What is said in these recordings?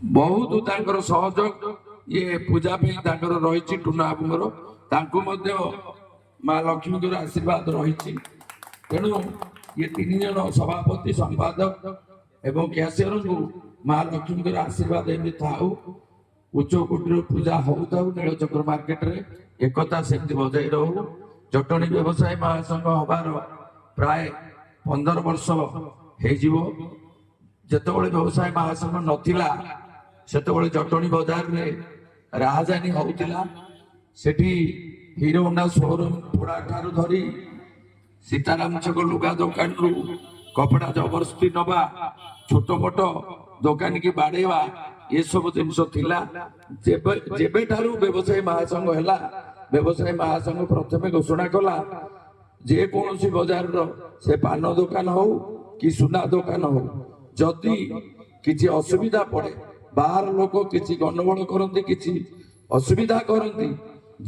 बहुत सहयोग ये पूजा रही टुना बाबूर माँ लक्ष्मी आशीर्वाद रही तेणु ये तीन जन सभापति संपादक एवं कैशियर को माँ लक्ष्मी आशीर्वाद एमती थाऊ उच्च कोटर पूजा होता नीलचक्र मार्केट रे एकता सेमती बजाई रहू जटणी व्यवसाय महासंघ हबार प्राय 15 वर्ष हो जितेबाला व्यवसाय महासंघ नथिला सेतेबाला जटणी बजार रे राजधानी होउतिला सेठी हीरो होंडा शोरूम पोड़ा ठारू धरी सीताराम छक लुगा दुकान रु कपड़ा जबरदस्ती नवा छोट मोट दुकान की बाड़ेवा ये सब जिनस थिला जेबे ठारू व्यवसाय महासंघ हैला व्यवसाय महासंघ प्रथमे घोषणा कला जे कोनोसी बाजार रो से पान दुकान हो कि सुना दुकान हो जदि किसी असुविधा पड़े बाहर लोक किसी गंडगोल करती किसी असुविधा करती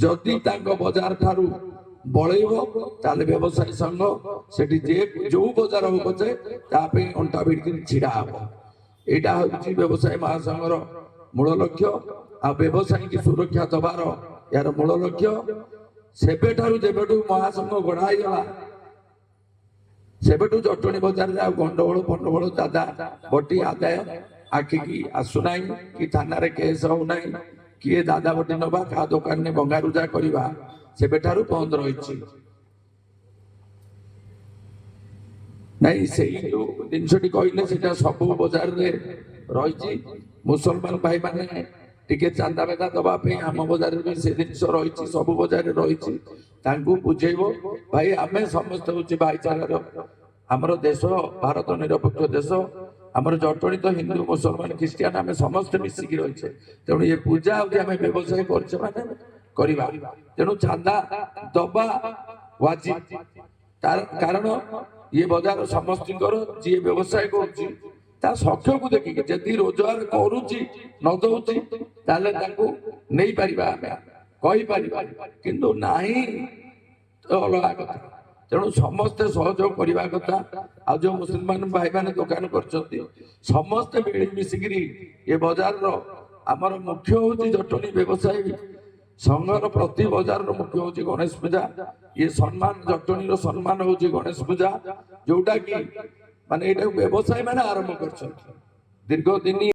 जदि बाजार ठारू बड़ेब ताले व्यवसाय संघ सेठी जे जो बाजार हो पचे तापे अंटा भिड़ छिड़ा हम यहाँ हूँ व्यवसाय महासंघर मूल लक्ष्य आ व्यवसायी की सुरक्षा दबार यार मूल लक्ष्य सेबेठारू जेबेठू महासंघ गढ़ाई गला सेबेठू जटणी बजार में गंडगोल फंडगोल दादा बटी आदाय आखिकी आसुना कि थाना रे केस होना किए दादा बटी नवा क्या दुकान में भंगारुजा करवा सेबेठारू बंद रही नहीं से जिनसटी कहले सब बजार में रही मुसलमान भाई माने टिके चांदा बेदा दवाई आम बजार में से जिन रही सब बजार रही बुझेब भाई आम समस्त हूँ भाईचार आमर देश भारत निरपेक्ष देश आमर जटणी तो हिंदू मुसलमान ख्रीस्टियान आम समस्त मिसिकी रही तेणु ये पूजा आम व्यवसाय करवा तेणु चांदा दबा वाजिब कारण ये बाजार समस्त जी व्यवसाय कर सख्य को देखिए जदि रोजगार करुच्ची न दौची नहीं पार किंतु नहीं तो अलग कथा तेणु समस्ते सहयोग करने कथा आ जो मुसलमान भाई मैंने दुकान कर समस्ते मिसिकी ये बाजार आमर मुख्य हूँ जटणी व्यवसायी संघर प्रति बाजार मुख्य हूँ गणेश पूजा ये सम्मान जटणी सम्मान हूँ गणेश पूजा जोटा कि माने व्यवसाय मैंने आरंभ कर दीर्घ दिन